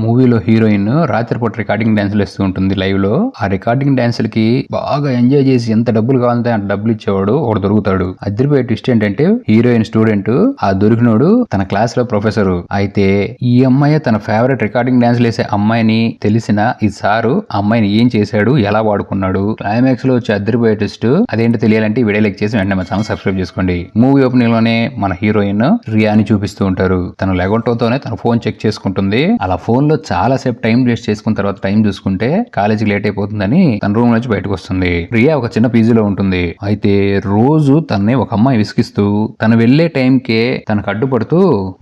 మూవీలో హీరోయిన్ రాత్రిపూట రికార్డింగ్ డాన్సులు వేస్తూ ఉంటుంది లైవ్ లో. ఆ రికార్డింగ్ డాన్సులకి బాగా ఎంజాయ్ చేసి ఎంత డబ్బులు కావాలంటే అంత డబ్బులు ఇచ్చేవాడు ఒకడు దొరుకుతాడు. అదిరిపోయే ట్విస్ట్ ఏంటంటే హీరోయిన్ స్టూడెంట్, ఆ దొరికినోడు తన క్లాస్ లో ప్రొఫెసర్. అయితే ఈ అమ్మాయి తన ఫేవరెట్ రికార్డింగ్ డాన్సులు వేసే అమ్మాయిని తెలిసిన ఈ సారు అమ్మాయిని ఏం చేశాడు, ఎలా వాడుకున్నాడు, క్లైమాక్స్ లో వచ్చే అదిరిపోయే ట్విస్ట్ అదేంటో తెలియాలంటే ఈ వీడియో లైక్ చేసి వెంటనే మా ఛానల్ సబ్స్క్రైబ్ చేసుకోండి. మూవీ ఓపెనింగ్ లోనే మన హీరోయిన్ రియాని చూపిస్తూ ఉంటారు. తను లెగొంటోతోనే తన ఫోన్ చెక్ చేసుకుంటుంది. అలా ఫోన్ లో చాలా సేపు టైం వేస్ట్ చేసుకున్న తర్వాత టైం చూసుకుంటే కాలేజీకి లేట్ అయిపోతుందని తన రూమ్ నుంచి బయటకు వస్తుంది. రియా ఒక చిన్న పీజీలో ఉంటుంది. అయితే రోజు తనని ఒక అమ్మాయి విసిగిస్తూ తను వెళ్లే టైంకే తనకు అడ్డుపడుతూ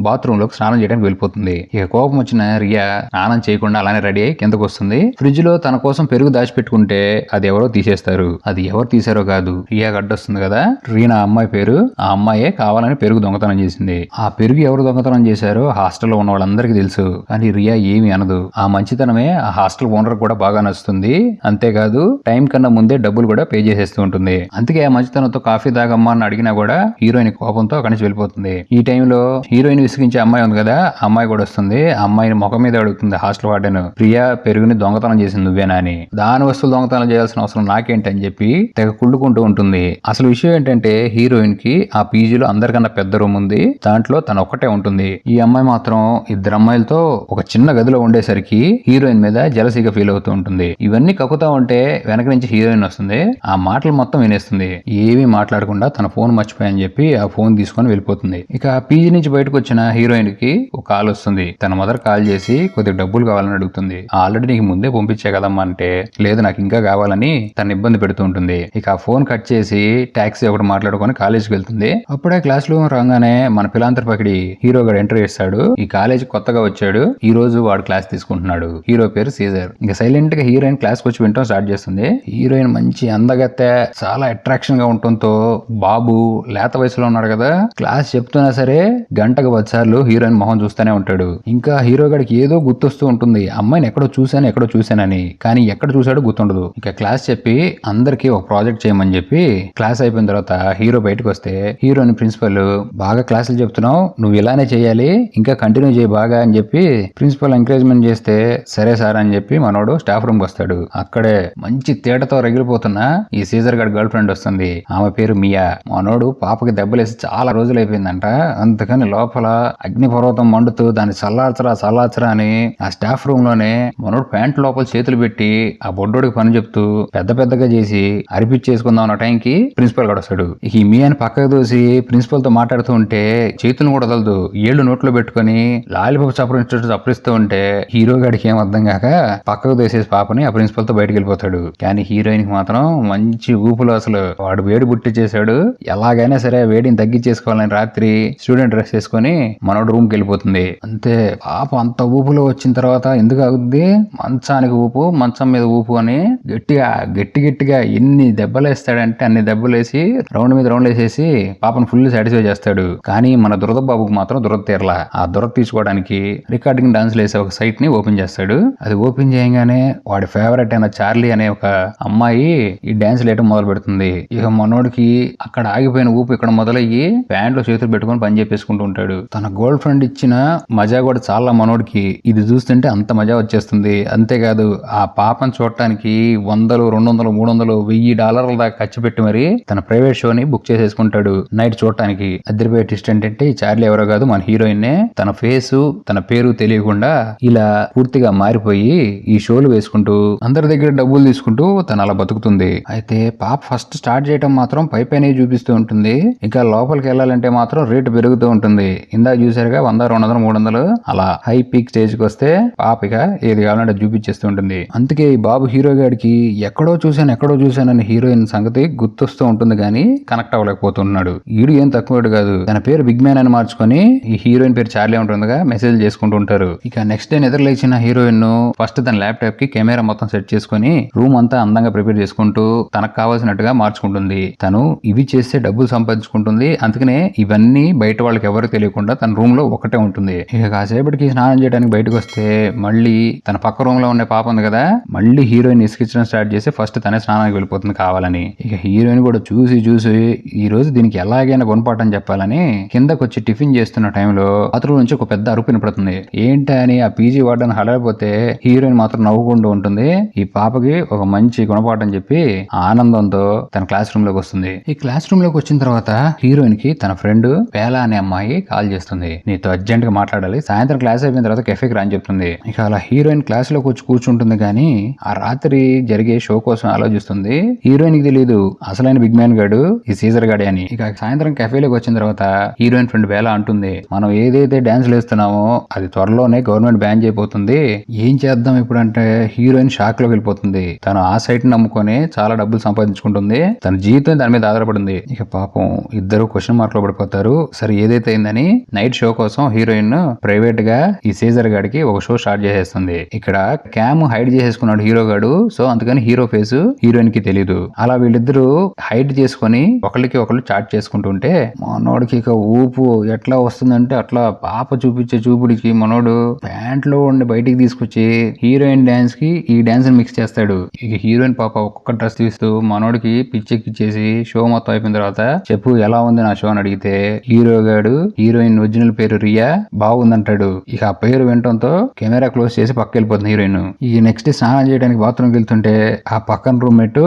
బాత్రూమ్ లోకి స్నానం చేయడానికి వెళ్ళిపోతుంది. ఇక కోపం వచ్చిన రియా స్నానం చేయకుండా అలానే రెడీ అయి కిందకు వస్తుంది. ఫ్రిడ్జ్ లో తన కోసం పెరుగు దాచిపెట్టుకుంటే అది ఎవరో తీసేస్తారు. అది ఎవరు తీసారో కాదు, రియాకి అడ్డొస్తుంది కదా, రీనా అమ్మాయి పేరు. ఆ అమ్మాయే కావాలని పెరుగు దొంగతనం చేసింది. ఆ పెరుగు ఎవరు దొంగతనం చేశారో హాస్టల్లో ఉన్న వాళ్ళందరికీ తెలుసు. కానీ రియా ఏమీ అనదు. ఆ మంచితనమే ఆ హాస్టల్ ఓనర్ కూడా బాగా నచ్చుతుంది. అంతేకాదు టైం కన్నా ముందే డబ్బులు కూడా పే చేసేస్తూ ఉంటుంది. అందుకే ఆ మంచితనంతో కాఫీ తాగమ్మా అని అడిగినా కూడా హీరోయిన్ కోపంతో అక్కడి నుంచి వెళ్ళిపోతుంది. ఈ టైంలో హీరోయిన్ విసిగించే అమ్మాయి ఉంది కదా, ఆ అమ్మాయి కూడా వస్తుంది. ఆ అమ్మాయిని ముఖం మీద అడుగుతుంది హాస్టల్ వార్డెన్, ప్రియా పెరుగుని దొంగతనం చేసింది నువ్వేనా అని. దాని వస్తువులు దొంగతనం చేయాల్సిన అవసరం నాకేంటి అని చెప్పి తెగ కుళ్ళుకుంటూ ఉంటుంది. అసలు విషయం ఏంటంటే హీరోయిన్ కి ఆ పీజీలో అందరికన్నా పెద్ద రూమ్ ఉంది. దాంట్లో తను ఒక్కటే ఉంటుంది. ఈ అమ్మాయి మాత్రం ఇద్దరు అమ్మాయిలతో ఒక చిన్న గదిలో ఉండేసరికి హీరోయిన్ మీద జలసీగా ఫీల్ అవుతూ ఉంటుంది. ఇవన్నీ కక్కుతా ఉంటే వెనక నుంచి హీరోయిన్ వస్తుంది. ఆ మాటలు మొత్తం వినేస్తుంది. ఏమీ మాట్లాడకుండా తన ఫోన్ మర్చిపోయని చెప్పి ఆ ఫోన్ తీసుకొని వెళ్ళిపోతుంది. ఇక పీజీ నుంచి బయటకు వచ్చిన హీరోయిన్ కి ఒక కాల్ వస్తుంది. తన మదర్ కాల్ చేసి కొద్దిగా డబ్బులు కావాలని అడుగుతుంది. ఆల్రెడీ నీకు ముందే పంపించే కదమ్మా అంటే, లేదు నాకు ఇంకా కావాలని తన ఇబ్బంది పెడుతూ ఉంటుంది. ఇక ఆ ఫోన్ కట్ చేసి టాక్సీ ఒకటి మాట్లాడుకొని కాలేజీకి వెళ్తుంది. అప్పుడే క్లాస్ లో రాగానే మన పిలాంతరపకిడి హీరో గారు ఎంటర్ చేస్తాడు. ఈ కాలేజ్ కొత్తగా వచ్చాడు. ఈ రోజు వాడు క్లాస్ తీసుకుంటున్నాడు. హీరో పేరు సీజర్. ఇంకా సైలెంట్ గా హీరోయిన్ క్లాస్ వచ్చి వింటం స్టార్ట్ చేస్తుంది. హీరోయిన్ మంచి అందగత్తె, చాలా అట్రాక్షన్ గా ఉండటంతో బాబు లేత వయసులో ఉన్నాడు కదా, క్లాస్ చెప్తున్నా సరే గంటకు 10 సార్లు హీరోయిన్ మొహం చూస్తూనే ఉంటాడు. ఇంకా హీరో గడికి ఏదో గుర్తొస్తూ ఉంటుంది, అమ్మాయిని ఎక్కడో చూశానని. కానీ ఎక్కడ చూశాడో గుర్తుండదు. ఇక క్లాస్ చెప్పి అందరికి ఒక ప్రాజెక్ట్ చేయమని చెప్పి క్లాస్ అయిపోయిన తర్వాత హీరో బయటకు వస్తే హీరోయిన్ ప్రిన్సిపల్, బాగా క్లాసులు చెప్తున్నావు, నువ్వు ఇలానే చేయాలి, ఇంకా కంటిన్యూ చేయి బాగా అని చెప్పి ప్రిన్సిపల్ ఎంకరేజ్మెంట్ చేస్తే సరే సార్ అని చెప్పి మనోడు స్టాఫ్ రూమ్ వస్తాడు. అక్కడే మంచి తేటతో రగిలిపోతున్న ఈ సీజర్ గడ్ గర్ల్ ఫ్రెండ్ వస్తుంది. ఆమె పేరు మియా. మనోడు పాపకి దెబ్బలేసి చాలా రోజులు అయిపోయిందంట. అందుకని లోపల అగ్నిపర్వతం మండుతూ దాన్ని చల్లార్చరా అని ఆ స్టాఫ్ రూమ్ లోనే మనోడు ప్యాంట్ లోపల చేతులు పెట్టి ఆ బొడ్డోడికి పని చెప్తూ పెద్దగా చేసి అరిపించేసుకుందాం అన్న టైంకి ప్రిన్సిపల్ గడు వస్తాడు. ఈ మియాని పక్కకు దోసి ప్రిన్సిపల్ తో మాట్లాడుతూ ఉంటే చేతులను కూడా వదలదు, ఏళ్ళు నోట్లో పెట్టుకుని లాలిపాప్ చప్పరిస్తూ ఉంటే హీరో గడికి ఏం అర్థం కాక పక్కకు దోసేసి పాపని ఆ ప్రిన్సిపల్ తో బయటకు వెళ్ళిపోతాడు. కానీ హీరోయిన్ కి మాత్రం మంచి ఊపులో అసలు వాడు వేడి బుట్టి చేశాడు. ఎలాగైనా సరే వేడిని తగ్గించేసుకోవాలని రాత్రి స్టూడెంట్ డ్రెస్ చేసుకుని మనోడు రూమ్ కి వెళ్ళిపోతుంది. అంతే, పాప అంత ఊపులో వచ్చిన తర్వాత ఎందుకు ఆగుద్ది, మంచానికి ఊపు, మంచం మీద ఊపు అని గట్టిగా ఎన్ని దెబ్బలు వేస్తాడంటే అన్ని దెబ్బలు వేసి రౌండ్ మీద రౌండ్ వేసేసి పాపను ఫుల్ సాటిస్ఫై చేస్తాడు. కానీ మన దురద బాబుకు మాత్రం దురద తీరలా. ఆ దురద తీసుకోవడానికి రికార్డింగ్ డాన్స్లు వేసే ఒక సైట్ ని ఓపెన్ చేస్తాడు. అది ఓపెన్ చేయగానే వాడి ఫేవరెట్ అయిన చార్లీ అనే ఒక అమ్మాయి ఈ డాన్స్ వేయడం మొదలు పెడుతుంది. ఇక మనోడికి అక్కడ ఆగిపోయిన ఊపు ఇక్కడ మొదలయ్యి ప్యాంట్ లో చేతులు పెట్టుకుని పని చేపించుకుంటూ ఉంటాడు. తన గర్ల్ ఫ్రెండ్ ఇచ్చిన మజా కూడా చాలా మనోడికి ఇది చూస్తుంటే అంత మజా వచ్చేస్తుంది. అంతేకాదు ఆ పాపను చూడటానికి $100, $200, $300, $1000 దాకా ఖర్చు పెట్టి మరి తన ప్రైవేట్ షోని బుక్ చేసేసుకుంటాడు నైట్ చూడటానికి. అదిరిపోయే ట్విస్ట్ ఏంటంటే ఈ చార్లీ ఎవరో కాదు, మన హీరోయిన్ నే. తన ఫేసు తన పేరు తెలియకుండా ఇలా పూర్తిగా మారిపోయి ఈ షోలు వేసుకుంటూ అందరి దగ్గర డబ్బులు తీసుకుంటూ తను అలా బతుకుతుంది. అయితే పాప ఫస్ట్ స్టార్ట్ చేయడం మాత్రం పైపైనే చూపిస్తూ ఉంటుంది. ఇంకా లోపలికి వెళ్ళాలంటే మాత్రం రేటు పెరుగుతూ ఉంటుంది. ఇందాక చూసారుగా 100, 200, 300 అలా హై పీక్ స్టేజ్ కి వస్తే పాప ఇక ఏది కావాలంటే చూపించేస్తూ ఉంటుంది. అందుకే ఈ బాబు హీరో గాడికి ఎక్కడో చూశానని హీరోయిన్ సంగతి గుర్తొస్తూ ఉంటుంది కానీ కనెక్ట్ అవ్వలేకపోతున్నాడు. ఈడు ఏం తక్కువ కాదు, తన పేరు బిగ్ మ్యాన్ అని మార్చుకొని ఈ హీరోయిన్ పేరు చార్లీ ఉంటుందిగా మెసేజ్ చేసుకుంటూ ఉంటారు. ఇక నెక్స్ట్ డే నిద్ర లేచిన హీరోయిన్ ఫస్ట్ తన ల్యాప్టాప్ కి కెమెరా మొత్తం సెట్ చేసుకుని రూమ్ అంతా అందంగా ప్రిపేర్ చేసుకుంటూ తనకు కావాల్సినట్టుగా మార్చుకుంటుంది. తను ఇవి చేస్తే డబ్బులు సంపాదించుకుంటుంది. అందుకనే ఇవన్నీ బయట వాళ్ళకి ఎవరికి తెలియకుండా తన రూమ్ లో ఒకటే ఉంటుంది. ఇక కాసేపటికి స్నానం చేయడానికి బయటకు వస్తే మళ్ళీ తన పక్క రూమ్ లో ఉండే పాప ఉంది కదా, మళ్ళీ హీరోయిన్ ఇసుకించడం స్టార్ట్ చేసి ఫస్ట్ తనే స్నానానికి వెళ్ళిపోతుంది కావాలని. ఇక హీరోయిన్ కూడా చూసి ఈ రోజు దీనికి ఎలాగైనా గుణపాఠం చెప్పాలని కిందకు వచ్చి టిఫిన్ చేస్తున్న టైంలో అతను నుంచి ఒక పెద్ద అరుపు వినపడుతుంది. ఏంటి అని ఆ పీజీ వార్డెన్ హడలిపోతే హీరోయిన్ మాత్రం నవ్వుకుంటూ ఉంటుంది. ఈ పాపకి ఒక మంచి గుణపాఠం చెప్పి ఆనందంతో తన క్లాస్ రూమ్ లోకి వస్తుంది. ఈ క్లాస్ రూమ్ లోకి వచ్చిన తర్వాత హీరోయిన్ కి తన ఫ్రెండ్ పేలా అనే అమ్మాయి కాల్ చేస్తుంది. నీతో అర్జెంట్ గా మాట్లాడాలి, సాయంత్రం క్లాస్ అయిపోయిన తర్వాత కెఫేకి రా అని చెప్తుంది. ఇక అలా హీరోయిన్ క్లాస్ లోకి వచ్చి కూర్చుంటుంది. కానీ ఆ రాత్రి జరిగే షో కోసం ఆలోచిస్తుంది. హీరోయిన్ కి తెలియదు అసలైన బిగ్ మ్యాన్ గాడు ఈ సీజర్ గాడే అని. ఇక సాయంత్రం కెఫేలోకి వచ్చిన తర్వాత హీరోయిన్ ఫ్రెండ్ బేలా అంటుంది, మనం ఏదైతే డాన్స్ వేస్తున్నామో అది త్వరలోనే గవర్నమెంట్ బ్యాన్ చేయబోతుంది, ఏం చేద్దాం ఇప్పుడు అంటే హీరోయిన్ షాక్ లోకి వెళ్ళిపోతుంది. తను ఆ సైట్ నమ్ముకొని చాలా డబ్బులు సంపాదించుకుంటుంది. తన జీవితం దాని మీద ఆధారపడింది. ఇక పాపం ఇద్దరు క్వశ్చన్ మార్క్ లో పడిపోతారు. సరే ఏదైతే అయిందని నైట్ షో కోసం హీరోయిన్ ప్రైవేట్ గా ఈ సీజర్ గాడికి ఒక షో స్టార్ట్ చేసేస్తుంది. ఇక్కడ క్యామ్ హైడ్ చేసేసుకున్నాడు హీరో గాడు. సో అందుకని హీరో ఫేస్ హీరోయిన్ కి తెలీదు. అలా వీళ్ళిద్దరూ హైడ్ చేసుకుని ఒకరికి ఒకళ్ళు చాట్ చేసుకుంటుంటే మనోడికి ఇక ఊపు ఎట్లా వస్తుందంటే అట్లా పాప చూపించే చూపుడికి మనోడు ప్యాంట్ లో ఉండి బయటికి తీసుకొచ్చి హీరోయిన్ డాన్స్ కి ఈ డాన్స్ మిక్స్ చేస్తాడు. ఇక హీరోయిన్ పాప ఒక్కొక్క డ్రెస్ తీస్తూ మనోడికి పిచ్చెక్కిచ్చేసి షో మొత్తం అయిపోయిన తర్వాత చెప్పు ఎలా ఉంది నా షో అని అడిగితే హీరో గాడు హీరోయిన్ ఒరిజినల్ పేరు రియా బాగుందంటాడు. ఇక ఆ పేరు వినటంతో కెమెరా క్లోజ్ చేసి పక్క వెళ్ళిపోతుంది హీరోయిన్. ఈ నెక్స్ట్ స్నానం చేయడానికి బాత్రూమ్కి వెళ్తుంటే ఆ పక్కన రూమ్మేట్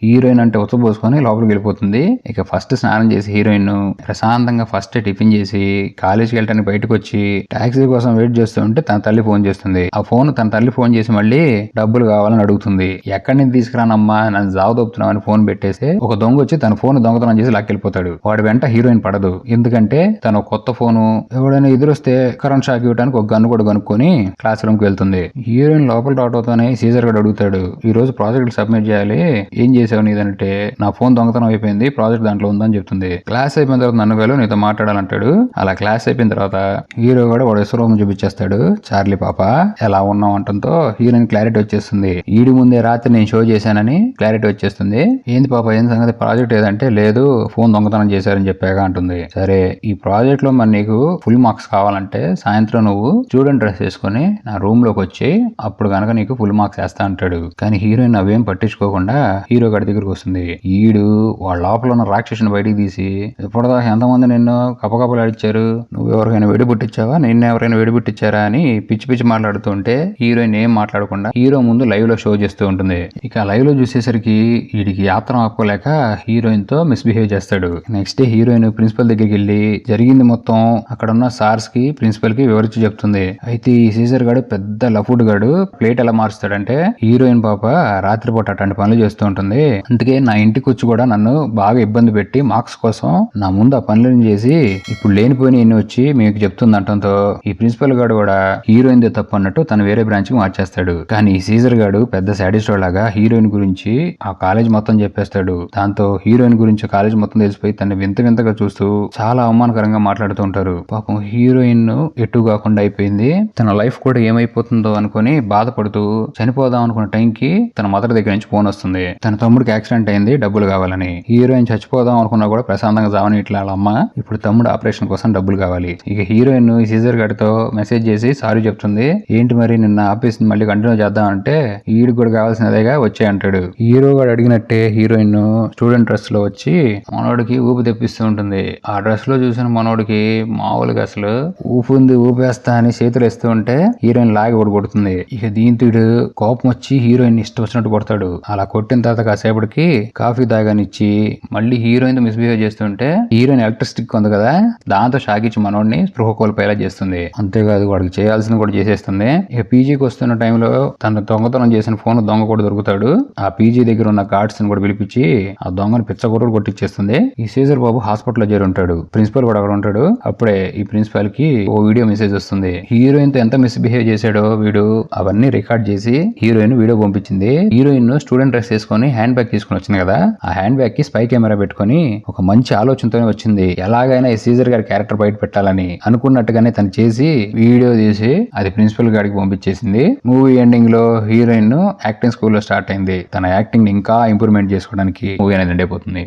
హీరోయిన్ అంటే ఉచ్చబోసుకొని లోపలికి వెళ్ళిపోతుంది. ఇక ఫస్ట్ స్నానం చేసి హీరోయిన్ ప్రశాంతంగా ఫస్ట్ టిఫిన్ చేసి కాలేజీకి వెళ్ళడానికి బయటకు వచ్చి టాక్సీ కోసం వెయిట్ చేస్తూ ఉంటే తన తల్లి ఫోన్ చేస్తుంది. ఆ ఫోన్ తన తల్లి ఫోన్ చేసి మళ్ళీ డబ్బులు కావాలని అడుగుతుంది. ఎక్కడి నుంచి తీసుకురానమ్మా నన్ను జావ దొప్పుతున్నావు అని ఫోన్ పెట్టేసి ఒక దొంగ వచ్చి తన ఫోన్ దొంగతనం చేసి లాక్కెళ్ళిపోతాడు. వాడి వెంట హీరోయిన్ పడదు. ఎందుకంటే తను కొత్త ఫోను ఎవడైనా ఎదురొస్తే కరెంట్ షాక్ ఇవ్వడానికి ఒక గన్ను కూడా కనుక్కొని క్లాస్ రూమ్ కి వెళ్తుంది. హీరోయిన్ లోపల రావడంతోనే సీజర్ గడు అడుగుతాడు, ఈ రోజు ప్రాజెక్ట్ సబ్మిట్ చేయాలి, ఏం చేసావు నీదంటే నా ఫోన్ దొంగతనం అయిపోయింది, ప్రాజెక్ట్ దాంట్లో ఉందని చెప్తుంది. క్లాస్ అయిపోయిన తర్వాత నన్ను వేలు నీతో మాట్లాడాలంటాడు. అలా క్లాస్ అయిపోయిన తర్వాత హీరో కూడా వాడు విశ్వరూపం చూపించేస్తాడు. చార్లీ పాప ఎలా ఉన్నావు అంటంతో హీరోయిన్ క్లారిటీ వచ్చేస్తుంది. ఈడి ముందే రాత్రి నేను షో చేశానని క్లారిటీ వచ్చేస్తుంది. ఏంది పాప ఏం సంగతి, ప్రాజెక్ట్ ఏదంటే లేదు ఫోన్ దొంగతనం చేశారని చెప్పాక అంటుంది. సరే ఈ ప్రాజెక్ట్ లో మరి నీకు ఫుల్ మార్క్స్ కావాలంటే సాయంత్రం నువ్వు స్టూడెంట్ డ్రెస్ వేసుకుని నా రూమ్ లోకి వచ్చి అప్పుడు కనుక నీకు ఫుల్ మార్క్స్ వేస్తా అంటాడు. కానీ హీరోయిన్ అవేం పట్టించుకోకుండా హీరో గడి దగ్గరకు వస్తుంది. ఈడు వాళ్ళ లోపల ఉన్న రాక్షసుని బయటికి తీసి ఇప్పటిదాకా ఎంతమంది నిన్ను కపకపలు అడిచారు, నువ్వు ఎవరికైనా వెడి పుట్టించావా, నిన్ను ఎవరైనా వెడి పుట్టించారా అని పిచ్చి పిచ్చి మాట్లాడుతుంటే హీరోయిన్ ఏం మాట్లాడకుండా హీరో ముందు లైవ్ లో షో చేస్తూ ఉంటుంది. ఇక లైవ్ లో చూసేసరికి వీడికి యాత్రం ఆపుకోలేక హీరోయిన్ తో మిస్బిహేవ్ చేస్తాడు. నెక్స్ట్ డే హీరోయిన్ ప్రిన్సిపల్ దగ్గరికి వెళ్ళి జరిగింది మొత్తం అక్కడ ఉన్న సార్స్ కి ప్రిన్సిపల్ కి వివరించి చెప్తుంది. అయితే ఈ సీజర్ గాడు పెద్ద లఫుడ్ గాడు ప్లేట్ ఎలా మారుస్తాడంటే హీరోయిన్ పాప రాత్రిపూట అట్లాంటి పనులు చేస్తూ ఉంటుంది. అందుకే నా ఇంటికి వచ్చి కూడా నన్ను బాగా ఇబ్బంది పెట్టి మార్క్స్ కోసం నా ముందు ఆ పనులను చేసి ఇప్పుడు లేనిపోయిన ఎన్ని వచ్చి మీకు చెప్తుంది అంటంతో ఈ ప్రిన్సిపల్ గాడు కూడా హీరోయిన్ దే తప్పు అన్నట్టు తను వేరే బ్రాంచ్ కి మార్చేస్తాడు. కానీ ఈ సీజర్ గాడు పెద్ద సాడిస్ట్ లాగా హీరోయిన్ గురించి ఆ కాలేజ్ మొత్తం చెప్పేస్తాడు. దాంతో హీరోయిన్ గురించి కాలేజ్ మొత్తం తెలిసిపోయి తన వింత వింతగా చూస్తూ చాలా అవమానకరంగా మాట్లాడుతూ ఉంటారు. పాపం హీరోయిన్ ఎటు కాకుండా అయిపోయింది. తన లైఫ్ కూడా ఏమైపోతుందో అనుకుని బాధపడుతూ చనిపోదాం అనుకున్న టైంకి తన మదర్ దగ్గర నుంచి ఫోన్ వస్తుంది. తన తమ్ముడికి యాక్సిడెంట్ అయింది డబ్బులు కావాలని. హీరోయిన్ చచ్చిపోదాం అనుకున్నా కూడా ప్రశాంతంగా జావని ఇట్లా అమ్మ ఇప్పుడు తమ్ముడు ఆపరేషన్ కోసం డబ్బులు కావాలి. ఇక హీరోయిన్ ఈ సీజర్ గాడితో మెసేజ్ చేసి సారీ చెప్తుంది. ఏంటి మరి నిన్న ఆఫీస్ మళ్ళీ కంటిన్యూ చేద్దాం అంటే ఈడికి కూడా కావాల్సినదేగా వచ్చే అంటాడు. హీరో గాడు అడిగినట్టే హీరోయిన్ స్టూడెంట్ డ్రెస్ లో వచ్చి మనోడికి ఊపి తెప్పిస్తూ ఉంటుంది. ఆ డ్రెస్ లో చూసిన మనోడికి మామూలుగా అసలు ఊపుంది ఊపేస్తా అని చేతులు వేస్తూ ఉంటే హీరోయిన్ లాగి కొడుతుంది. ఇక దీంతో కోపం వచ్చి హీరోయిన్ ఇష్టం వచ్చినట్టు కొడతాడు. అలా కొట్టిన తర్వాత కాసేపటికి కాఫీ తాగానిచ్చి మళ్ళీ హీరోయిన్ తో మిస్బిహేవ్ చేస్తుంటే హీరోయిన్ ఎలక్ట్రిసిటీ ఉంది కదా దాంతో షాకిచ్చి మనోడిని స్పృహ కోల్పోయేలా చేస్తుంది. అంతేకాదు వాడికి చేయాల్సింది కూడా చేసేస్తుంది. ఇక పీజీకి వస్తున్న టైంలో తన దొంగతనం చేసిన ఫోన్ దొంగ కూడా దొరుకుతాడు. ఆ పీజీ దగ్గర ఉన్న గార్డ్స్ ని కూడా పిలిపించి ఆ దొంగను పిచ్చగొట్టు కొట్టించేస్తుంది. ఈ సీజర్ బాబు హాస్పిటల్ లో చేరి ఉంటాడు. ప్రిన్సిపల్ కూడా అక్కడ ఉంటాడు. అప్పుడే ఈ ప్రిన్సిపల్ కి ఓ వీడియో మెసేజ్ వస్తుంది. హీరోయిన్ తో ఎంత మిస్బిహేవ్ చేశాడో వీడు అవన్నీ రికార్డ్ చేసి హీరోయిన్ వీడియో పంపించింది. హీరోయిన్ స్టూడెంట్ డ్రెస్ వేసుకొని హ్యాండ్ బ్యాగ్ తీసుకుని వచ్చింది కదా ఆ హ్యాండ్ బ్యాగ్ కి స్పై కెమెరా పెట్టుకుని ఒక మంచి ఆలోచనతోనే వచ్చింది. ఎలాగైనా ఈ సీజర్ గారి క్యారెక్టర్ బయట పెట్టాలని అనుకున్నట్టుగానే తను చేసి వీడియో తీసి అది ప్రిన్సిపల్ గారికి పంపించేసింది. మూవీ ఎండింగ్ లో హీరోయిన్ యాక్టింగ్ స్కూల్ లో స్టార్ట్ అయింది. తన యాక్టింగ్ ఇంకా ఇంప్రూవ్మెంట్ చేసుకోవడానికి మూవీ అనేది ఎండ్ అయిపోతుంది.